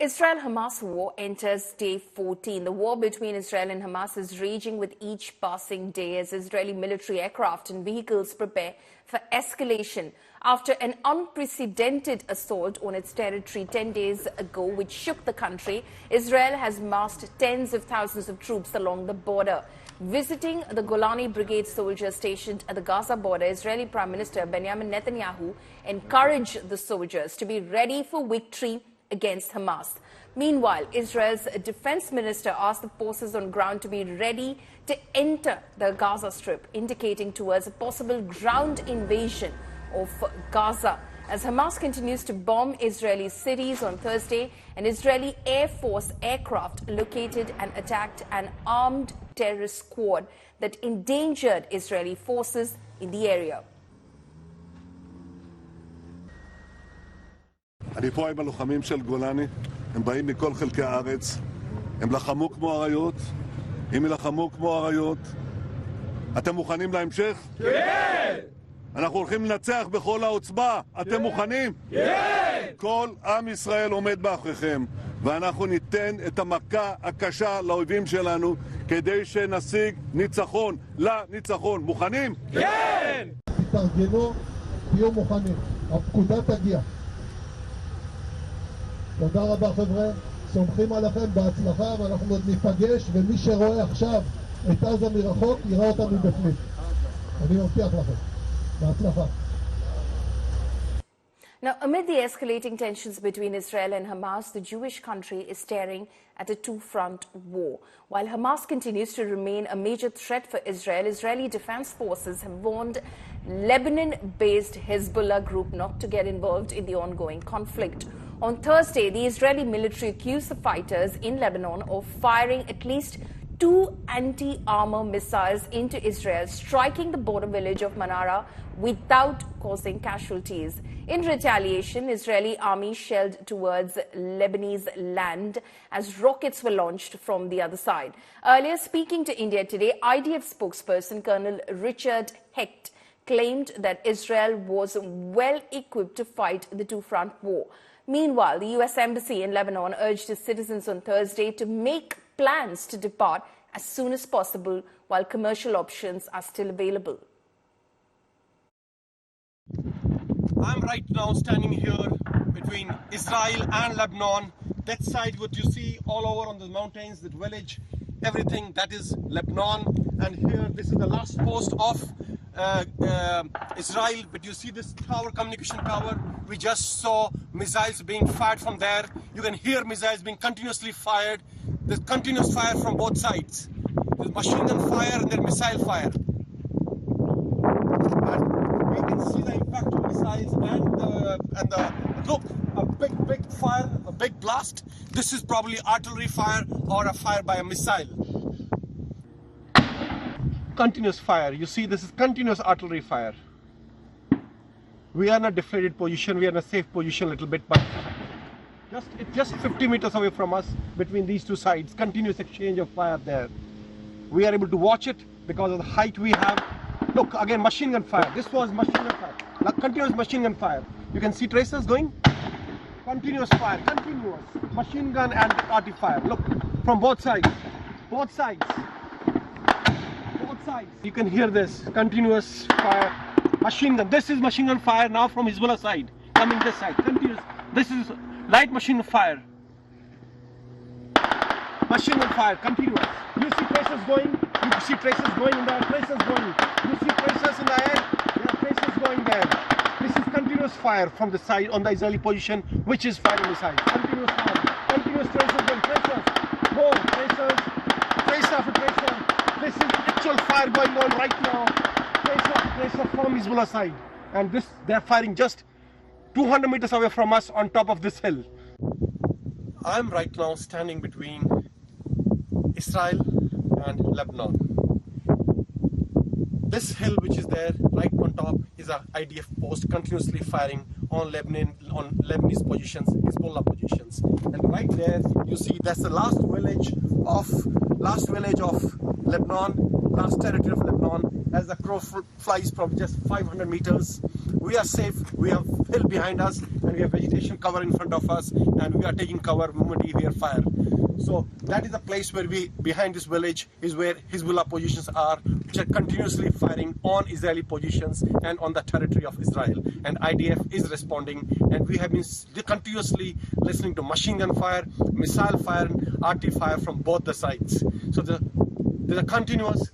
Israel-Hamas war enters day 14. The war between Israel and Hamas is raging with each passing day as Israeli military aircraft and vehicles prepare for escalation after an unprecedented assault on its territory 10 days ago, which shook the country. Israel has massed tens of thousands of troops along the border. Visiting the Golani Brigade soldiers stationed at the Gaza border, Israeli Prime Minister Benjamin Netanyahu encouraged the soldiers to be ready for victory against Hamas. Meanwhile, Israel's defense minister asked the forces on ground to be ready to enter the Gaza Strip, indicating towards a possible ground invasion of Gaza. As Hamas continues to bomb Israeli cities on Thursday, an Israeli Air Force aircraft located and attacked an armed terrorist squad that endangered Israeli forces in the area. אני פה עם הלוחמים של גולני, הם באים מכל חלקי הארץ, הם לחמו כמו אריות, אם ילחמו כמו אריות, אתם מוכנים להמשך? כן! אנחנו הולכים לנצח בכל העוצמה, אתם מוכנים? כן! כל עם ישראל עומד מאחוריכם, ואנחנו ניתן את המכה הקשה לאויבים שלנו, כדי שנשיג ניצחון לניצחון. מוכנים? כן! תתארגנו, תהיו מוכנים, הפקודה תגיע. תודה רבה חבר'ה, סומכים עליכם בהצלחה ואנחנו עוד ניפגש ומי שרואה עכשיו את עזה מרחוק יראה אותה מבפנים. אני מבטיח לכם. בהצלחה. Now, amid the escalating tensions between Israel and Hamas, the Jewish country is staring at a two-front war. While Hamas continues to remain a major threat for Israel, Israeli defense forces have warned Lebanon-based Hezbollah group not to get involved in the ongoing conflict. On Thursday, the Israeli military accused the fighters in Lebanon of firing at least 2 anti-armor missiles into Israel, striking the border village of Manara without causing casualties. In retaliation, Israeli army shelled towards Lebanese land as rockets were launched from the other side. Earlier, speaking to India Today, IDF spokesperson Colonel Richard Hecht claimed that Israel was well equipped to fight the two-front war. Meanwhile, the U.S. Embassy in Lebanon urged its citizens on Thursday to make plans to depart as soon as possible while commercial options are still available. I'm right now standing here between Israel and Lebanon. That side, what you see all over on the mountains, that village, everything, that is Lebanon. And here, this is the last post of Israel, but you see this tower, communication tower. We just saw missiles being fired from there. You can hear missiles being continuously fired. There's continuous fire from both sides. There's machine gun fire and there's missile fire. And we can see the impact of missiles and the look, a big fire, a big blast. This is probably artillery fire or a fire by a missile. Continuous fire. You see, this is continuous artillery fire. We are in a deflated position. We are in a safe position a little bit, but just 50 meters away from us, between these two sides, continuous exchange of fire there. We are able to watch it because of the height we have. Look, again, machine gun fire. This was machine gun fire. Like continuous machine gun fire. You can see tracers going. Continuous fire. Continuous. Machine gun and artillery fire. Look, from both sides. Both sides. You can hear this continuous fire, machine gun. This is machine gun fire now from Hezbollah side, coming this side, continuous. This is light machine gun fire, machine gun fire, continuous. You see tracers going. You see tracers going in there. Tracers going. You see tracers in the air. There are tracers going there. This is continuous fire from the side on the Israeli position, which is firing missiles. Continuous fire. Continuous tracers going. Tracers. Go. Tracers. Tracer after tracer. This is actual fire going on right now. Tracer from Hezbollah side. And this, they're firing just 200 meters away from us on top of this hill. I'm right now standing between Israel and Lebanon. This hill which is there right on top is a IDF post continuously firing on Lebanese positions, Hezbollah positions. And right there you see that's the last village of Lebanon. last territory of Lebanon. As the crow flies from just 500 meters, we are safe. We have hill behind us, and we have vegetation cover in front of us, and we are taking cover the moment we hear fire. So that is the place where behind this village is where Hezbollah positions are, which are continuously firing on Israeli positions and on the territory of Israel. And IDF is responding, and we have been continuously listening to machine gun fire, missile fire, and artillery fire from both the sides. So there's a continuous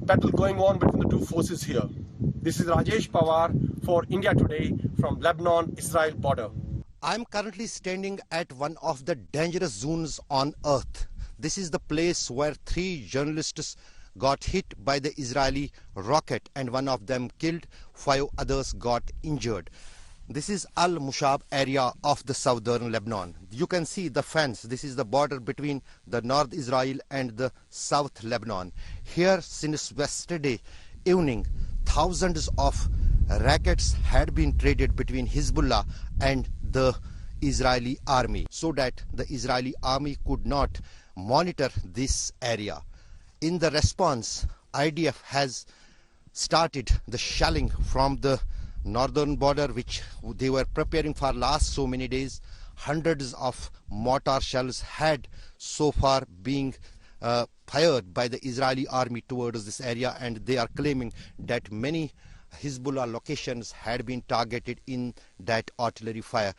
battle going on between the two forces here. This is Rajesh Pawar for India Today from Lebanon-Israel border. I'm currently standing at one of the dangerous zones on earth. This is the place where 3 journalists got hit by the Israeli rocket, and one of them killed, 5 others got injured. This is Al-Mushab area of the southern Lebanon. You can see the fence. This is the border between the North Israel and the South Lebanon. Here, since yesterday evening, thousands of rockets had been traded between Hezbollah and the Israeli army, so that the Israeli army could not monitor this area. In the response, IDF has started the shelling from the northern border, which they were preparing for last so many days. Hundreds of mortar shells had so far been fired by the Israeli army towards this area, and they are claiming that many Hezbollah locations had been targeted in that artillery fire.